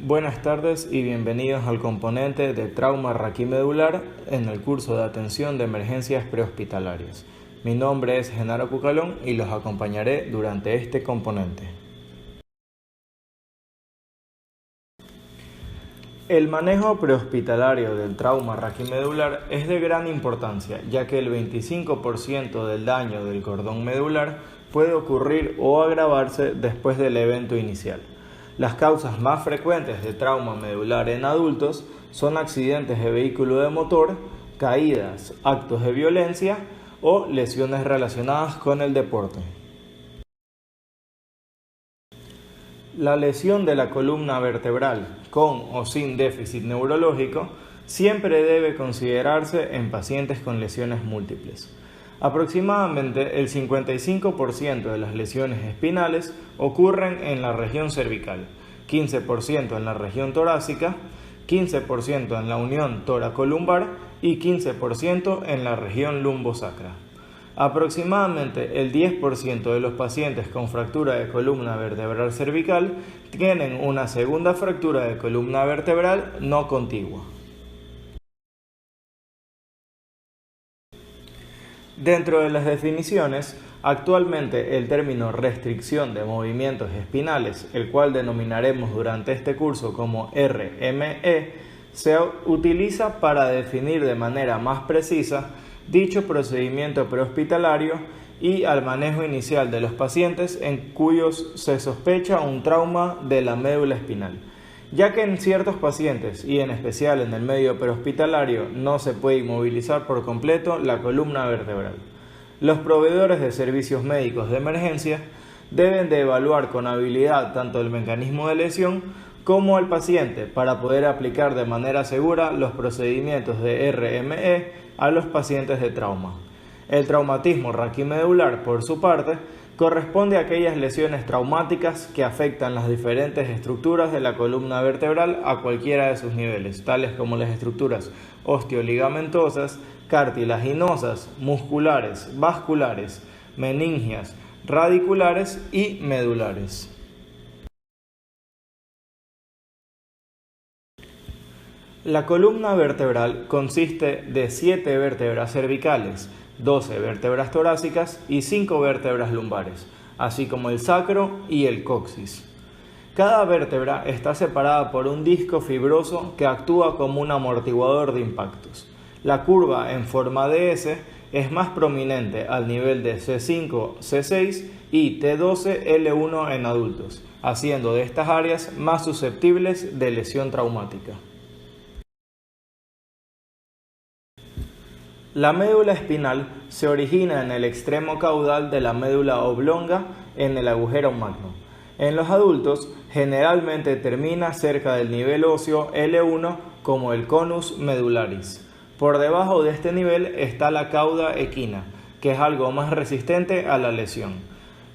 Buenas tardes y bienvenidos al componente de trauma raquimedular en el curso de atención de emergencias prehospitalarias. Mi nombre es Genaro Cucalón y los acompañaré durante este componente. El manejo prehospitalario del trauma raquimedular es de gran importancia, ya que el 25% del daño del cordón medular puede ocurrir o agravarse después del evento inicial. Las causas más frecuentes de trauma medular en adultos son accidentes de vehículo de motor, caídas, actos de violencia o lesiones relacionadas con el deporte. La lesión de la columna vertebral con o sin déficit neurológico siempre debe considerarse en pacientes con lesiones múltiples. Aproximadamente el 55% de las lesiones espinales ocurren en la región cervical, 15% en la región torácica, 15% en la unión tóraco-lumbar y 15% en la región lumbosacra. Aproximadamente el 10% de los pacientes con fractura de columna vertebral cervical tienen una segunda fractura de columna vertebral no contigua. Dentro de las definiciones, actualmente el término restricción de movimientos espinales, el cual denominaremos durante este curso como RME, se utiliza para definir de manera más precisa dicho procedimiento prehospitalario y al manejo inicial de los pacientes en cuyos se sospecha un trauma de la médula espinal, ya que en ciertos pacientes y en especial en el medio prehospitalario no se puede inmovilizar por completo la columna vertebral. Los proveedores de servicios médicos de emergencia deben de evaluar con habilidad tanto el mecanismo de lesión como al paciente para poder aplicar de manera segura los procedimientos de RME a los pacientes de trauma. El traumatismo raquimedular, por su parte, corresponde a aquellas lesiones traumáticas que afectan las diferentes estructuras de la columna vertebral a cualquiera de sus niveles, tales como las estructuras osteoligamentosas, cartilaginosas, musculares, vasculares, meningias, radiculares y medulares. La columna vertebral consiste de 7 vértebras cervicales, 12 vértebras torácicas y 5 vértebras lumbares, así como el sacro y el coxis. Cada vértebra está separada por un disco fibroso que actúa como un amortiguador de impactos. La curva en forma de S es más prominente al nivel de C5, C6 y T12, L1 en adultos, haciendo de estas áreas más susceptibles de lesión traumática. La médula espinal se origina en el extremo caudal de la médula oblonga en el agujero magno. En los adultos, generalmente termina cerca del nivel óseo L1 como el conus medularis. Por debajo de este nivel está la cauda equina, que es algo más resistente a la lesión.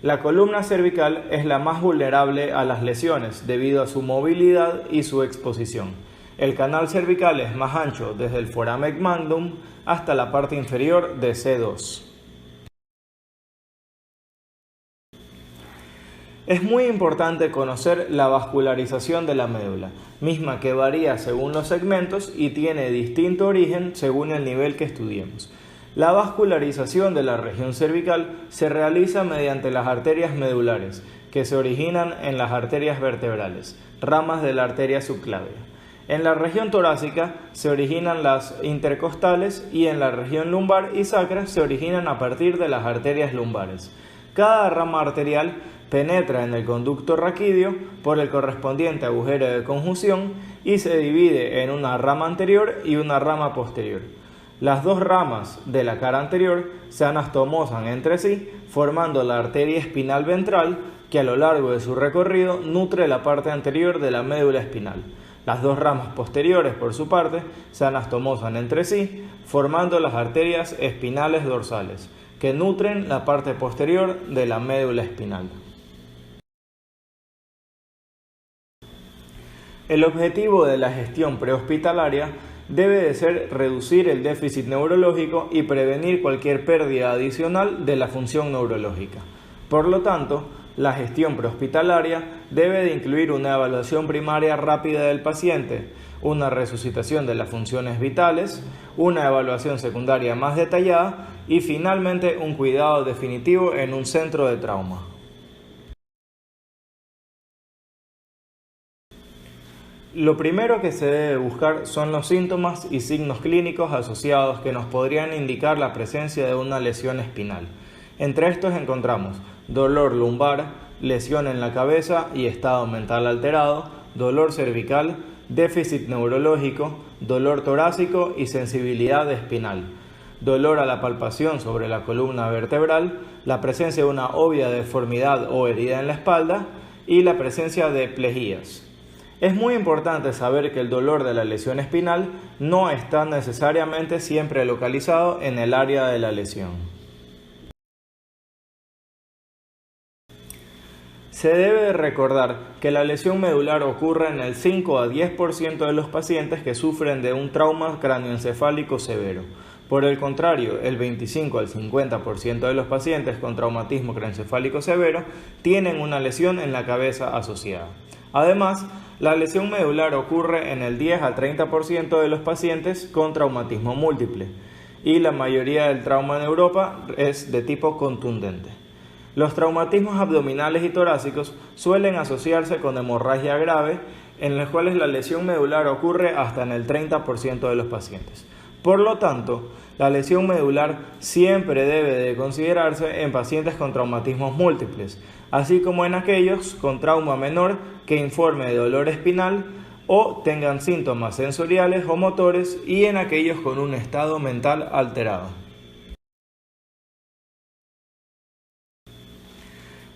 La columna cervical es la más vulnerable a las lesiones debido a su movilidad y su exposición. El canal cervical es más ancho desde el foramen magnum hasta la parte inferior de C2. Es muy importante conocer la vascularización de la médula, misma que varía según los segmentos y tiene distinto origen según el nivel que estudiemos. La vascularización de la región cervical se realiza mediante las arterias medulares, que se originan en las arterias vertebrales, ramas de la arteria subclavia. En la región torácica se originan las intercostales y en la región lumbar y sacra se originan a partir de las arterias lumbares. Cada rama arterial penetra en el conducto raquídeo por el correspondiente agujero de conjunción y se divide en una rama anterior y una rama posterior. Las dos ramas de la cara anterior se anastomosan entre sí, formando la arteria espinal ventral que a lo largo de su recorrido nutre la parte anterior de la médula espinal. Las dos ramas posteriores, por su parte, se anastomosan entre sí, formando las arterias espinales dorsales, que nutren la parte posterior de la médula espinal. El objetivo de la gestión prehospitalaria debe de ser reducir el déficit neurológico y prevenir cualquier pérdida adicional de la función neurológica. Por lo tanto, La gestión prehospitalaria debe de incluir una evaluación primaria rápida del paciente, una resucitación de las funciones vitales, una evaluación secundaria más detallada y finalmente un cuidado definitivo en un centro de trauma. Lo primero que se debe buscar son los síntomas y signos clínicos asociados que nos podrían indicar la presencia de una lesión espinal. Entre estos encontramos dolor lumbar, lesión en la cabeza y estado mental alterado, dolor cervical, déficit neurológico, dolor torácico y sensibilidad espinal, dolor a la palpación sobre la columna vertebral, la presencia de una obvia deformidad o herida en la espalda y la presencia de plejías. Es muy importante saber que el dolor de la lesión espinal no está necesariamente siempre localizado en el área de la lesión. Se debe recordar que la lesión medular ocurre en el 5 a 10% de los pacientes que sufren de un trauma cráneoencefálico severo. Por el contrario, el 25 al 50% de los pacientes con traumatismo craneoencefálico severo tienen una lesión en la cabeza asociada. Además, la lesión medular ocurre en el 10 al 30% de los pacientes con traumatismo múltiple y la mayoría del trauma en Europa es de tipo contundente. Los traumatismos abdominales y torácicos suelen asociarse con hemorragia grave, en los cuales la lesión medular ocurre hasta en el 30% de los pacientes. Por lo tanto, la lesión medular siempre debe de considerarse en pacientes con traumatismos múltiples, así como en aquellos con trauma menor que informe de dolor espinal o tengan síntomas sensoriales o motores y en aquellos con un estado mental alterado.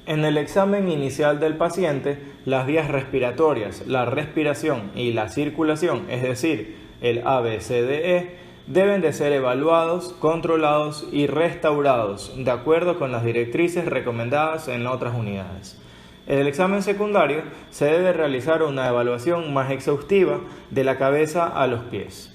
En el examen inicial del paciente, las vías respiratorias, la respiración y la circulación, es decir, el ABCDE, deben de ser evaluados, controlados y restaurados de acuerdo con las directrices recomendadas en otras unidades. En el examen secundario se debe realizar una evaluación más exhaustiva de la cabeza a los pies.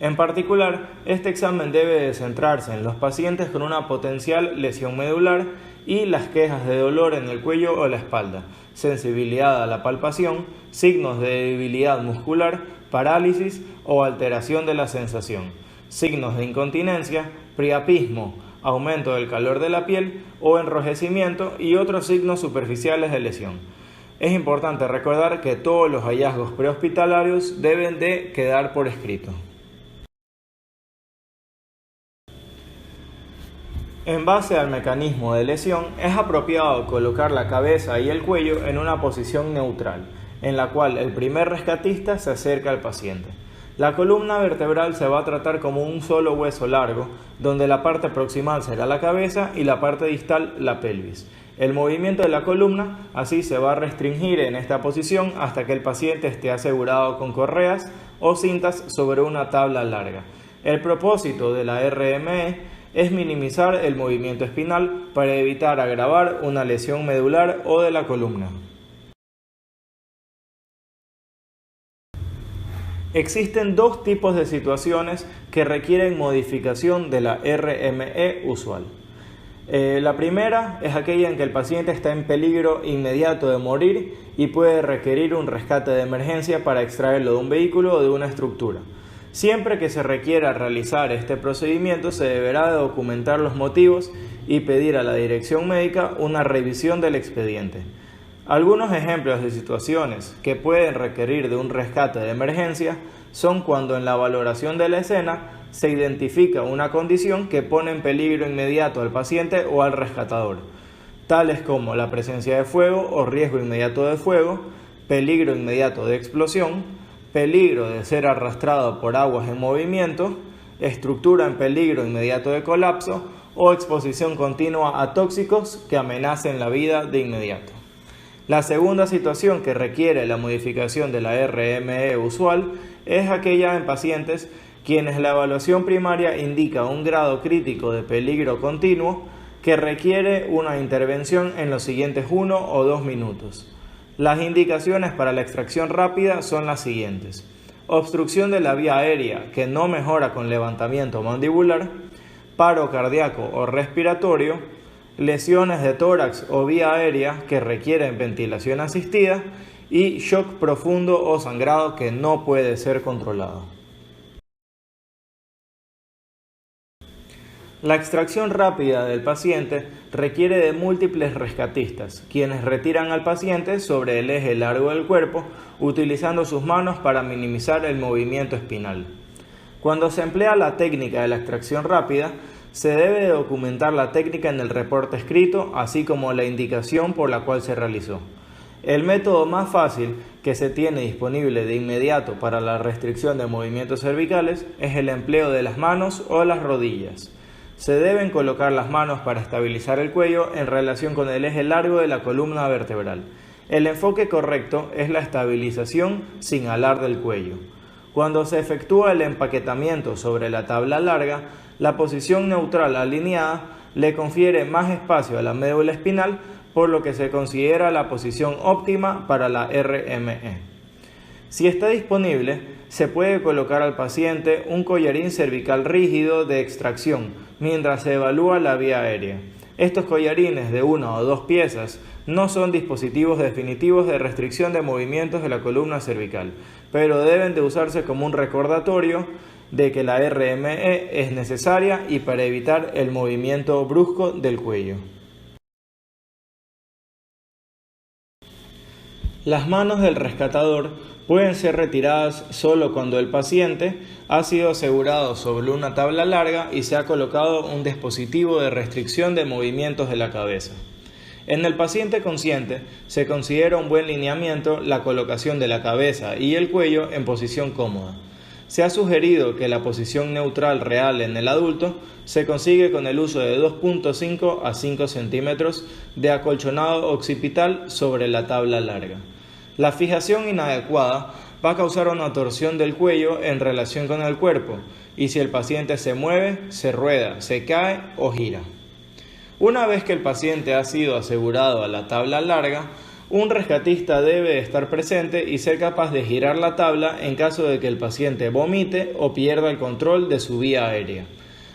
En particular, este examen debe de centrarse en los pacientes con una potencial lesión medular y las quejas de dolor en el cuello o la espalda, sensibilidad a la palpación, signos de debilidad muscular, parálisis o alteración de la sensación, signos de incontinencia, priapismo, aumento del calor de la piel o enrojecimiento y otros signos superficiales de lesión. Es importante recordar que todos los hallazgos prehospitalarios deben de quedar por escrito. En base al mecanismo de lesión, es apropiado colocar la cabeza y el cuello en una posición neutral, en la cual el primer rescatista se acerca al paciente. La columna vertebral se va a tratar como un solo hueso largo, donde la parte proximal será la cabeza y la parte distal la pelvis. El movimiento de la columna así se va a restringir en esta posición hasta que el paciente esté asegurado con correas o cintas sobre una tabla larga. El propósito de la RME es minimizar el movimiento espinal para evitar agravar una lesión medular o de la columna. Existen dos tipos de situaciones que requieren modificación de la RME usual. La primera es aquella en que el paciente está en peligro inmediato de morir y puede requerir un rescate de emergencia para extraerlo de un vehículo o de una estructura. Siempre que se requiera realizar este procedimiento se deberá de documentar los motivos y pedir a la dirección médica una revisión del expediente. Algunos ejemplos de situaciones que pueden requerir de un rescate de emergencia son cuando en la valoración de la escena se identifica una condición que pone en peligro inmediato al paciente o al rescatador, tales como la presencia de fuego o riesgo inmediato de fuego, peligro inmediato de explosión, peligro de ser arrastrado por aguas en movimiento, estructura en peligro inmediato de colapso o exposición continua a tóxicos que amenacen la vida de inmediato. La segunda situación que requiere la modificación de la RME usual es aquella en pacientes quienes la evaluación primaria indica un grado crítico de peligro continuo que requiere una intervención en los siguientes 1 o 2 minutos. Las indicaciones para la extracción rápida son las siguientes: obstrucción de la vía aérea que no mejora con levantamiento mandibular, paro cardíaco o respiratorio, lesiones de tórax o vía aérea que requieren ventilación asistida y shock profundo o sangrado que no puede ser controlado. La extracción rápida del paciente requiere de múltiples rescatistas, quienes retiran al paciente sobre el eje largo del cuerpo utilizando sus manos para minimizar el movimiento espinal. Cuando se emplea la técnica de la extracción rápida, se debe documentar la técnica en el reporte escrito, así como la indicación por la cual se realizó. El método más fácil que se tiene disponible de inmediato para la restricción de movimientos cervicales es el empleo de las manos o las rodillas. Se deben colocar las manos para estabilizar el cuello en relación con el eje largo de la columna vertebral. El enfoque correcto es la estabilización sin alar del cuello. Cuando se efectúa el empaquetamiento sobre la tabla larga, la posición neutral alineada le confiere más espacio a la médula espinal, por lo que se considera la posición óptima para la RME. Si está disponible, se puede colocar al paciente un collarín cervical rígido de extracción mientras se evalúa la vía aérea. Estos collarines de 1 o 2 piezas no son dispositivos definitivos de restricción de movimientos de la columna cervical, pero deben de usarse como un recordatorio de que la RME es necesaria y para evitar el movimiento brusco del cuello. Las manos del rescatador pueden ser retiradas solo cuando el paciente ha sido asegurado sobre una tabla larga y se ha colocado un dispositivo de restricción de movimientos de la cabeza. En el paciente consciente se considera un buen lineamiento la colocación de la cabeza y el cuello en posición cómoda. Se ha sugerido que la posición neutral real en el adulto se consigue con el uso de 2.5 a 5 centímetros de acolchonado occipital sobre la tabla larga. La fijación inadecuada va a causar una torsión del cuello en relación con el cuerpo y si el paciente se mueve, se rueda, se cae o gira. Una vez que el paciente ha sido asegurado a la tabla larga, un rescatista debe estar presente y ser capaz de girar la tabla en caso de que el paciente vomite o pierda el control de su vía aérea.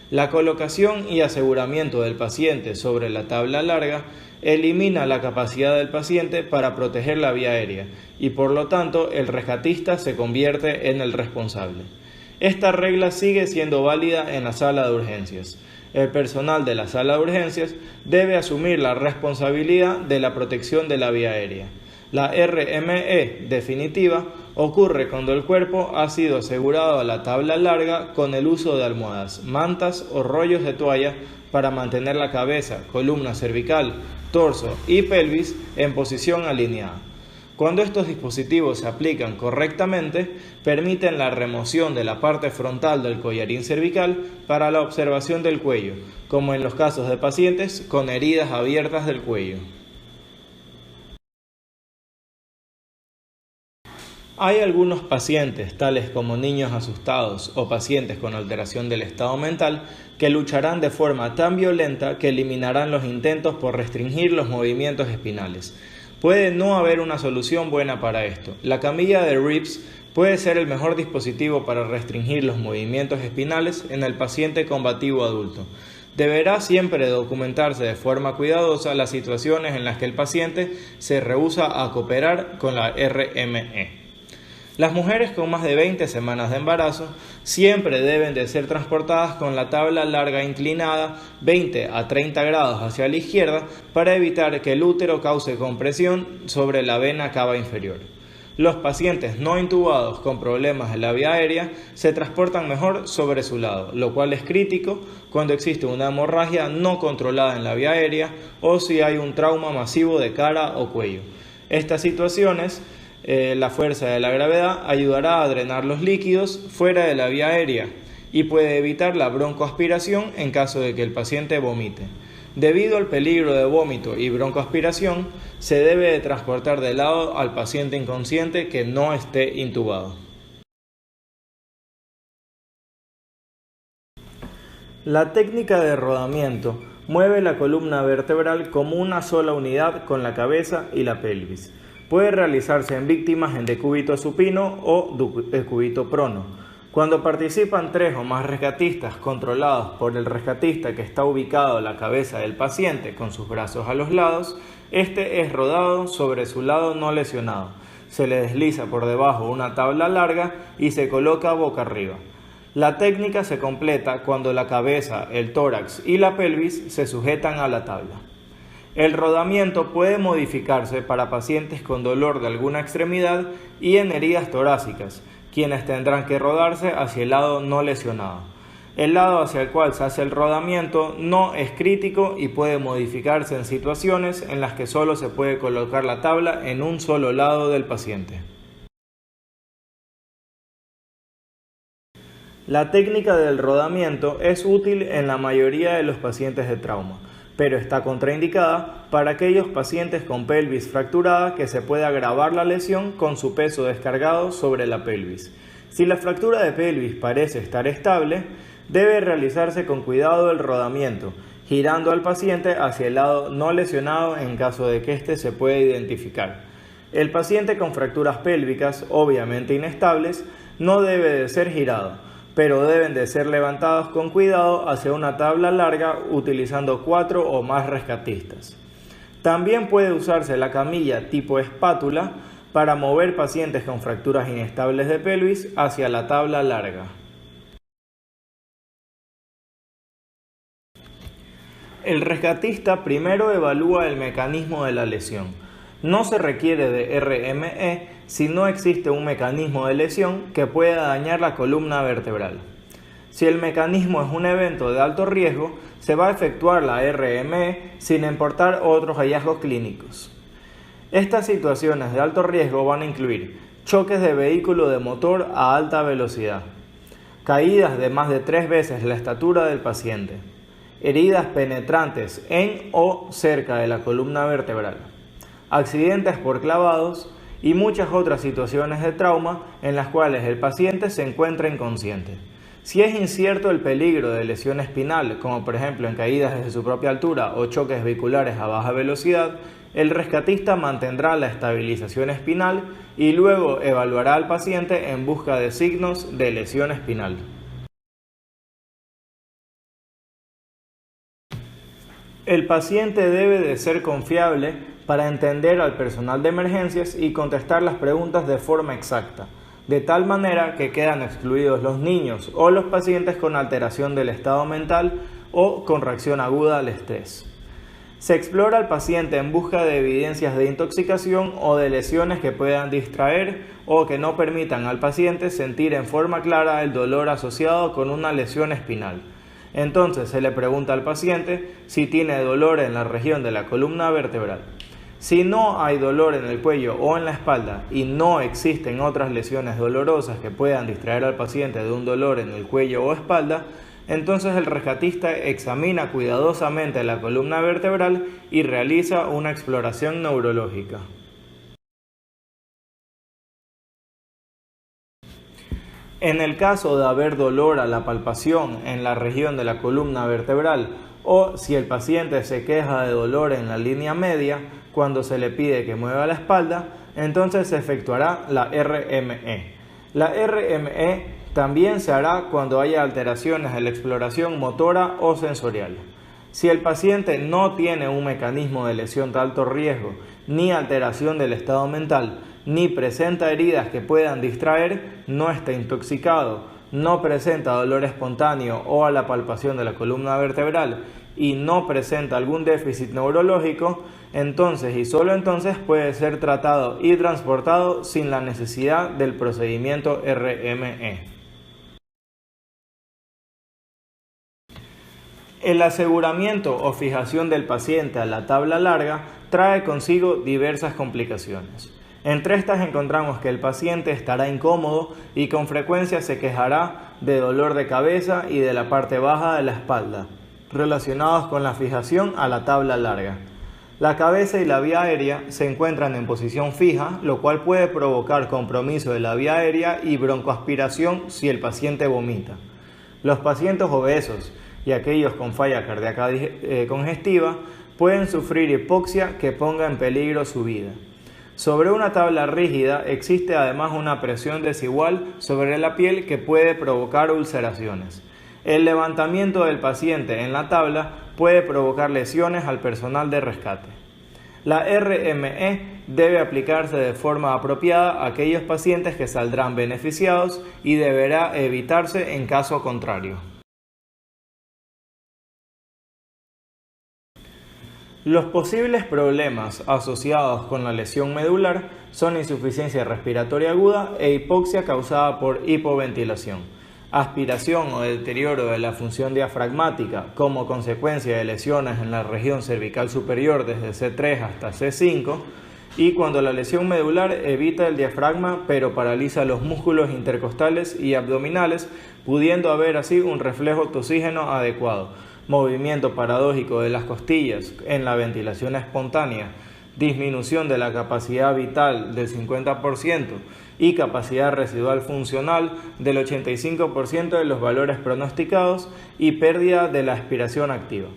La colocación y aseguramiento del paciente sobre la tabla larga elimina la capacidad del paciente para proteger la vía aérea y por lo tanto el rescatista se convierte en el responsable. Esta regla sigue siendo válida en la sala de urgencias. El personal de la sala de urgencias debe asumir la responsabilidad de la protección de la vía aérea. La RME definitiva ocurre cuando el cuerpo ha sido asegurado a la tabla larga con el uso de almohadas, mantas o rollos de toalla para mantener la cabeza, columna cervical, torso y pelvis en posición alineada. Cuando estos dispositivos se aplican correctamente, permiten la remoción de la parte frontal del collarín cervical para la observación del cuello, como en los casos de pacientes con heridas abiertas del cuello. Hay algunos pacientes, tales como niños asustados o pacientes con alteración del estado mental, que lucharán de forma tan violenta que eliminarán los intentos por restringir los movimientos espinales. Puede no haber una solución buena para esto. La camilla de Reeves puede ser el mejor dispositivo para restringir los movimientos espinales en el paciente combativo adulto. Deberá siempre documentarse de forma cuidadosa las situaciones en las que el paciente se rehúsa a cooperar con la RME. Las mujeres con más de 20 semanas de embarazo siempre deben de ser transportadas con la tabla larga inclinada 20 a 30 grados hacia la izquierda para evitar que el útero cause compresión sobre la vena cava inferior. Los pacientes no intubados con problemas de la vía aérea se transportan mejor sobre su lado, lo cual es crítico cuando existe una hemorragia no controlada en la vía aérea o si hay un trauma masivo de cara o cuello. Estas situaciones la fuerza de la gravedad ayudará a drenar los líquidos fuera de la vía aérea y puede evitar la broncoaspiración en caso de que el paciente vomite. Debido al peligro de vómito y broncoaspiración, se debe de transportar de lado al paciente inconsciente que no esté intubado. La técnica de rodamiento mueve la columna vertebral como una sola unidad con la cabeza y la pelvis. Puede realizarse en víctimas en decúbito supino o decúbito prono. Cuando participan 3 o más rescatistas controlados por el rescatista que está ubicado a la cabeza del paciente con sus brazos a los lados, este es rodado sobre su lado no lesionado. Se le desliza por debajo una tabla larga y se coloca boca arriba. La técnica se completa cuando la cabeza, el tórax y la pelvis se sujetan a la tabla. El rodamiento puede modificarse para pacientes con dolor de alguna extremidad y en heridas torácicas, quienes tendrán que rodarse hacia el lado no lesionado. El lado hacia el cual se hace el rodamiento no es crítico y puede modificarse en situaciones en las que solo se puede colocar la tabla en un solo lado del paciente. La técnica del rodamiento es útil en la mayoría de los pacientes de trauma, pero está contraindicada para aquellos pacientes con pelvis fracturada que se puede agravar la lesión con su peso descargado sobre la pelvis. Si la fractura de pelvis parece estar estable, debe realizarse con cuidado el rodamiento, girando al paciente hacia el lado no lesionado en caso de que éste se pueda identificar. El paciente con fracturas pélvicas, obviamente inestables, no debe de ser girado, pero deben de ser levantados con cuidado hacia una tabla larga utilizando 4 o más rescatistas. También puede usarse la camilla tipo espátula para mover pacientes con fracturas inestables de pelvis hacia la tabla larga. El rescatista primero evalúa el mecanismo de la lesión. No se requiere de RME si no existe un mecanismo de lesión que pueda dañar la columna vertebral. Si el mecanismo es un evento de alto riesgo, se va a efectuar la RME sin importar otros hallazgos clínicos. Estas situaciones de alto riesgo van a incluir choques de vehículo de motor a alta velocidad, caídas de más de 3 veces la estatura del paciente, heridas penetrantes en o cerca de la columna vertebral, accidentes por clavados y muchas otras situaciones de trauma en las cuales el paciente se encuentra inconsciente. Si es incierto el peligro de lesión espinal, como por ejemplo en caídas desde su propia altura o choques vehiculares a baja velocidad, el rescatista mantendrá la estabilización espinal y luego evaluará al paciente en busca de signos de lesión espinal. El paciente debe de ser confiable para entender al personal de emergencias y contestar las preguntas de forma exacta, de tal manera que quedan excluidos los niños o los pacientes con alteración del estado mental o con reacción aguda al estrés. Se explora al paciente en busca de evidencias de intoxicación o de lesiones que puedan distraer o que no permitan al paciente sentir en forma clara el dolor asociado con una lesión espinal. Entonces se le pregunta al paciente si tiene dolor en la región de la columna vertebral. Si no hay dolor en el cuello o en la espalda y no existen otras lesiones dolorosas que puedan distraer al paciente de un dolor en el cuello o espalda, entonces el rescatista examina cuidadosamente la columna vertebral y realiza una exploración neurológica. En el caso de haber dolor a la palpación en la región de la columna vertebral o si el paciente se queja de dolor en la línea media cuando se le pide que mueva la espalda, entonces se efectuará la RME. La RME también se hará cuando haya alteraciones en la exploración motora o sensorial. Si el paciente no tiene un mecanismo de lesión de alto riesgo, ni alteración del estado mental, ni presenta heridas que puedan distraer, no está intoxicado, no presenta dolor espontáneo o a la palpación de la columna vertebral y no presenta algún déficit neurológico, entonces y solo entonces puede ser tratado y transportado sin la necesidad del procedimiento RME. El aseguramiento o fijación del paciente a la tabla larga trae consigo diversas complicaciones. Entre estas encontramos que el paciente estará incómodo y con frecuencia se quejará de dolor de cabeza y de la parte baja de la espalda, relacionados con la fijación a la tabla larga. La cabeza y la vía aérea se encuentran en posición fija, lo cual puede provocar compromiso de la vía aérea y broncoaspiración si el paciente vomita. Los pacientes obesos y aquellos con falla cardíaca congestiva pueden sufrir hipoxia que ponga en peligro su vida. Sobre una tabla rígida existe además una presión desigual sobre la piel que puede provocar ulceraciones. El levantamiento del paciente en la tabla puede provocar lesiones al personal de rescate. La RME debe aplicarse de forma apropiada a aquellos pacientes que saldrán beneficiados y deberá evitarse en caso contrario. Los posibles problemas asociados con la lesión medular son insuficiencia respiratoria aguda e hipoxia causada por hipoventilación, aspiración o deterioro de la función diafragmática como consecuencia de lesiones en la región cervical superior desde C3 hasta C5, y cuando la lesión medular evita el diafragma pero paraliza los músculos intercostales y abdominales, pudiendo haber así un reflejo toxígeno adecuado, movimiento paradójico de las costillas en la ventilación espontánea, disminución de la capacidad vital del 50% y capacidad residual funcional del 85% de los valores pronosticados y pérdida de la aspiración activa.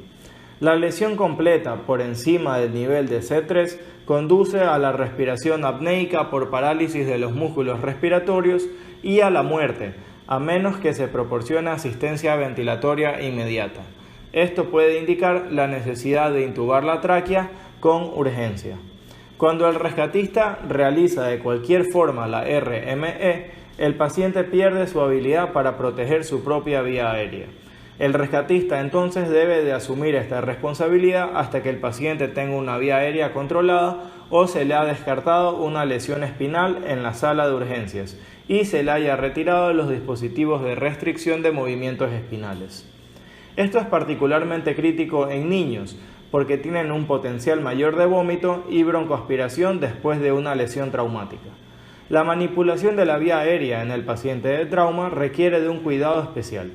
La lesión completa por encima del nivel de C3 conduce a la respiración apneica por parálisis de los músculos respiratorios y a la muerte, a menos que se proporcione asistencia ventilatoria inmediata. Esto puede indicar la necesidad de intubar la tráquea con urgencia. Cuando el rescatista realiza de cualquier forma la RME, el paciente pierde su habilidad para proteger su propia vía aérea. El rescatista entonces debe de asumir esta responsabilidad hasta que el paciente tenga una vía aérea controlada o se le ha descartado una lesión espinal en la sala de urgencias y se le haya retirado los dispositivos de restricción de movimientos espinales. Esto es particularmente crítico en niños porque tienen un potencial mayor de vómito y broncoaspiración después de una lesión traumática. La manipulación de la vía aérea en el paciente de trauma requiere de un cuidado especial.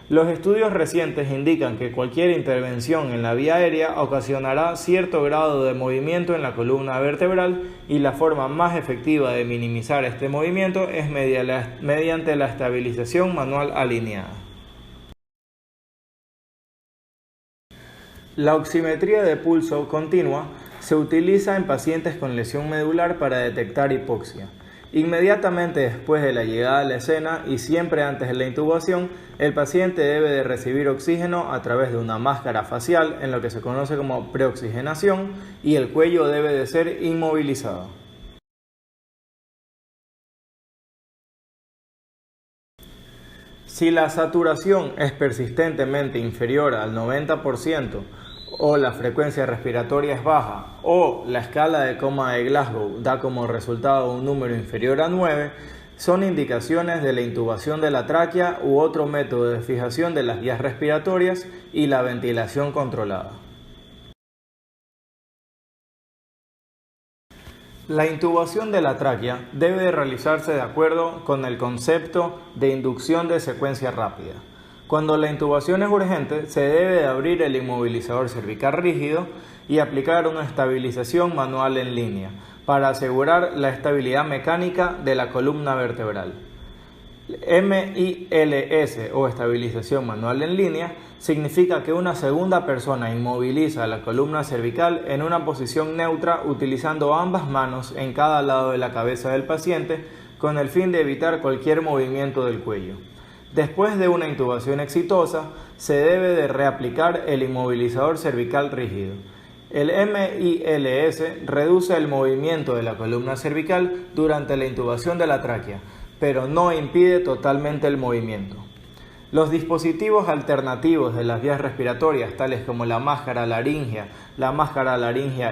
Los estudios recientes indican que cualquier intervención en la vía aérea ocasionará cierto grado de movimiento en la columna vertebral y la forma más efectiva de minimizar este movimiento es mediante la estabilización manual alineada. La oximetría de pulso continua se utiliza en pacientes con lesión medular para detectar hipoxia. Inmediatamente después de la llegada a la escena y siempre antes de la intubación, el paciente debe de recibir oxígeno a través de una máscara facial en lo que se conoce como preoxigenación y el cuello debe de ser inmovilizado. Si la saturación es persistentemente inferior al 90%, o la frecuencia respiratoria es baja, o la escala de coma de Glasgow da como resultado un número inferior a 9, son indicaciones de la intubación de la tráquea u otro método de fijación de las vías respiratorias y la ventilación controlada. La intubación de la tráquea debe realizarse de acuerdo con el concepto de inducción de secuencia rápida. Cuando la intubación es urgente, se debe de abrir el inmovilizador cervical rígido y aplicar una estabilización manual en línea para asegurar la estabilidad mecánica de la columna vertebral. MILS o estabilización manual en línea significa que una segunda persona inmoviliza la columna cervical en una posición neutra utilizando ambas manos en cada lado de la cabeza del paciente con el fin de evitar cualquier movimiento del cuello. Después de una intubación exitosa, se debe de reaplicar el inmovilizador cervical rígido. El MILS reduce el movimiento de la columna cervical durante la intubación de la tráquea, pero no impide totalmente el movimiento. Los dispositivos alternativos de las vías respiratorias, tales como la máscara laringea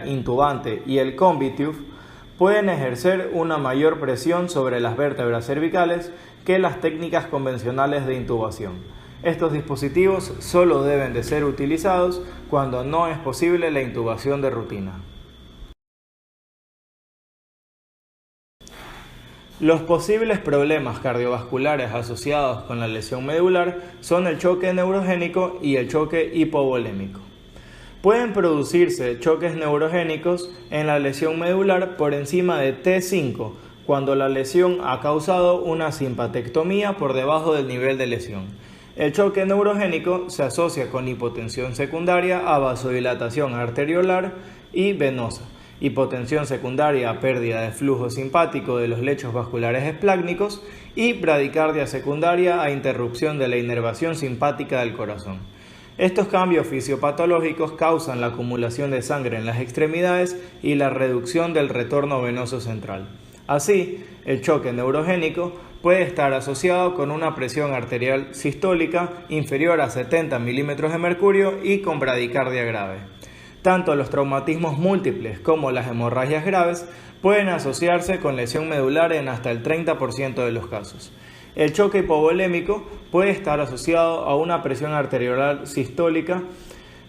intubante y el Combitube, pueden ejercer una mayor presión sobre las vértebras cervicales que las técnicas convencionales de intubación. Estos dispositivos solo deben de ser utilizados cuando no es posible la intubación de rutina. Los posibles problemas cardiovasculares asociados con la lesión medular son el choque neurogénico y el choque hipovolémico. Pueden producirse choques neurogénicos en la lesión medular por encima de T5 cuando la lesión ha causado una simpatectomía por debajo del nivel de lesión. El choque neurogénico se asocia con hipotensión secundaria a vasodilatación arteriolar y venosa hipotensión secundaria a pérdida de flujo simpático de los lechos vasculares esplácnicos y bradicardia secundaria a interrupción de la inervación simpática del corazón. Estos cambios fisiopatológicos causan la acumulación de sangre en las extremidades y la reducción del retorno venoso central. Así, el choque neurogénico puede estar asociado con una presión arterial sistólica inferior a 70 milímetros de mercurio y con bradicardia grave. Tanto los traumatismos múltiples como las hemorragias graves pueden asociarse con lesión medular en hasta el 30% de los casos. El choque hipovolémico puede estar asociado a una presión arterial sistólica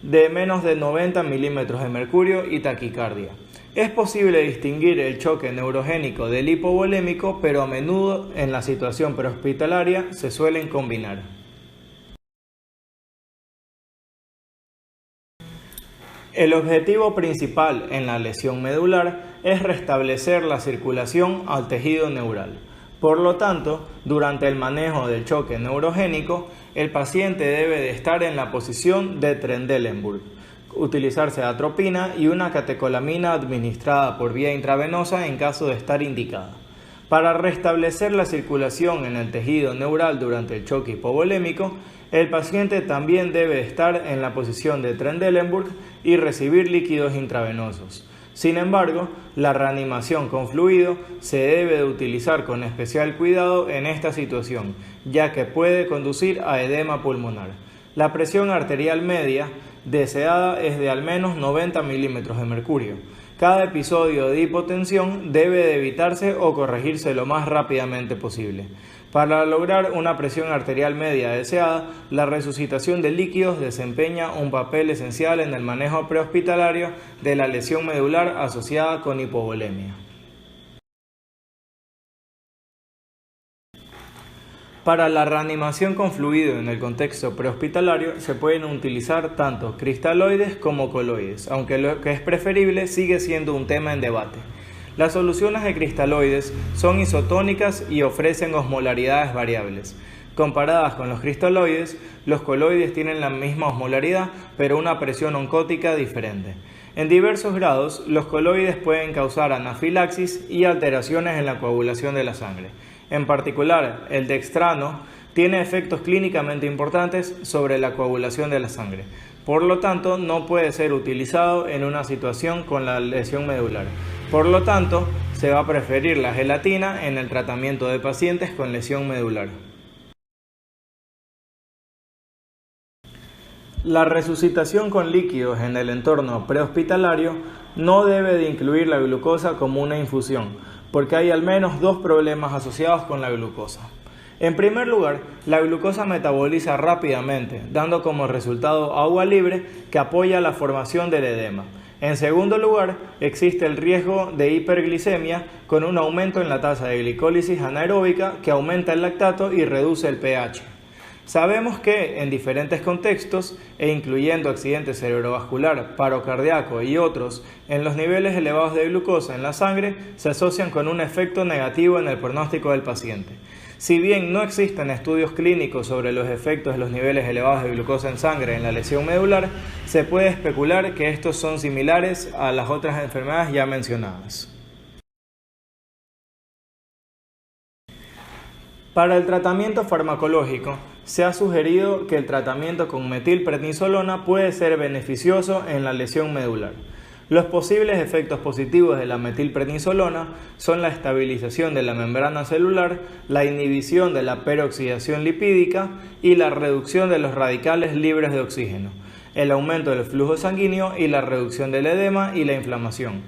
de menos de 90 milímetros de mercurio y taquicardia. Es posible distinguir el choque neurogénico del hipovolémico, pero a menudo en la situación prehospitalaria se suelen combinar. El objetivo principal en la lesión medular es restablecer la circulación al tejido neural. Por lo tanto, durante el manejo del choque neurogénico, el paciente debe de estar en la posición de Trendelenburg, utilizarse atropina y una catecolamina administrada por vía intravenosa en caso de estar indicada. Para restablecer la circulación en el tejido neural durante el choque hipovolémico, el paciente también debe estar en la posición de Trendelenburg y recibir líquidos intravenosos. Sin embargo, la reanimación con fluido se debe de utilizar con especial cuidado en esta situación, ya que puede conducir a edema pulmonar. La presión arterial media deseada es de al menos 90 milímetros de mercurio. Cada episodio de hipotensión debe de evitarse o corregirse lo más rápidamente posible. Para lograr una presión arterial media deseada, la resucitación de líquidos desempeña un papel esencial en el manejo prehospitalario de la lesión medular asociada con hipovolemia. Para la reanimación con fluido en el contexto prehospitalario se pueden utilizar tanto cristaloides como coloides, aunque lo que es preferible sigue siendo un tema en debate. Las soluciones de cristaloides son isotónicas y ofrecen osmolaridades variables. Comparadas con los cristaloides, los coloides tienen la misma osmolaridad, pero una presión oncótica diferente. En diversos grados, los coloides pueden causar anafilaxis y alteraciones en la coagulación de la sangre. En particular, el dextrano tiene efectos clínicamente importantes sobre la coagulación de la sangre. Por lo tanto, no puede ser utilizado en una situación con la lesión medular. Por lo tanto, se va a preferir la gelatina en el tratamiento de pacientes con lesión medular. La resucitación con líquidos en el entorno prehospitalario no debe de incluir la glucosa como una infusión, porque hay al menos dos problemas asociados con la glucosa. En primer lugar, la glucosa metaboliza rápidamente, dando como resultado agua libre que apoya la formación del edema. En segundo lugar, existe el riesgo de hiperglicemia con un aumento en la tasa de glicólisis anaeróbica que aumenta el lactato y reduce el pH. Sabemos que en diferentes contextos, e incluyendo accidente cerebrovascular, paro cardíaco y otros, en los niveles elevados de glucosa en la sangre se asocian con un efecto negativo en el pronóstico del paciente. Si bien no existen estudios clínicos sobre los efectos de los niveles elevados de glucosa en sangre en la lesión medular, se puede especular que estos son similares a las otras enfermedades ya mencionadas. Para el tratamiento farmacológico, se ha sugerido que el tratamiento con metilprednisolona puede ser beneficioso en la lesión medular. Los posibles efectos positivos de la metilprednisolona son la estabilización de la membrana celular, la inhibición de la peroxidación lipídica y la reducción de los radicales libres de oxígeno, el aumento del flujo sanguíneo y la reducción del edema y la inflamación.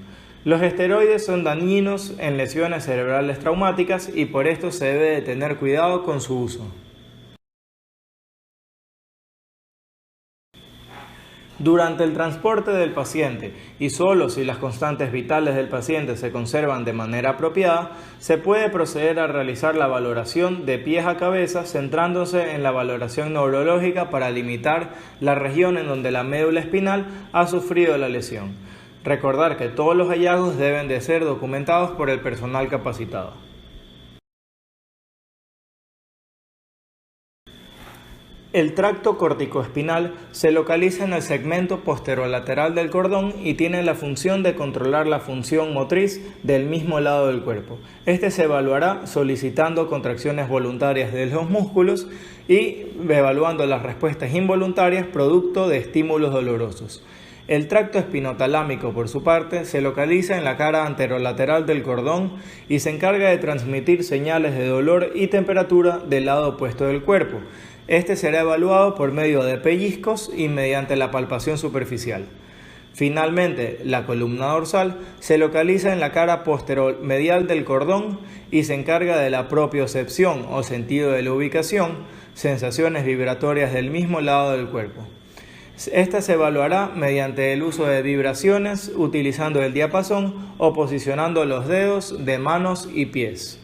Los esteroides son dañinos en lesiones cerebrales traumáticas y por esto se debe de tener cuidado con su uso. Durante el transporte del paciente y solo si las constantes vitales del paciente se conservan de manera apropiada, se puede proceder a realizar la valoración de pies a cabeza centrándose en la valoración neurológica para limitar la región en donde la médula espinal ha sufrido la lesión. Recordar que todos los hallazgos deben de ser documentados por el personal capacitado. El tracto corticoespinal se localiza en el segmento posterolateral del cordón y tiene la función de controlar la función motriz del mismo lado del cuerpo. Este se evaluará solicitando contracciones voluntarias de los músculos y evaluando las respuestas involuntarias producto de estímulos dolorosos. El tracto espinotalámico, por su parte, se localiza en la cara anterolateral del cordón y se encarga de transmitir señales de dolor y temperatura del lado opuesto del cuerpo. Este será evaluado por medio de pellizcos y mediante la palpación superficial. Finalmente, la columna dorsal se localiza en la cara posteromedial del cordón y se encarga de la propiocepción o sentido de la ubicación, sensaciones vibratorias del mismo lado del cuerpo. Esta se evaluará mediante el uso de vibraciones, utilizando el diapasón o posicionando los dedos de manos y pies.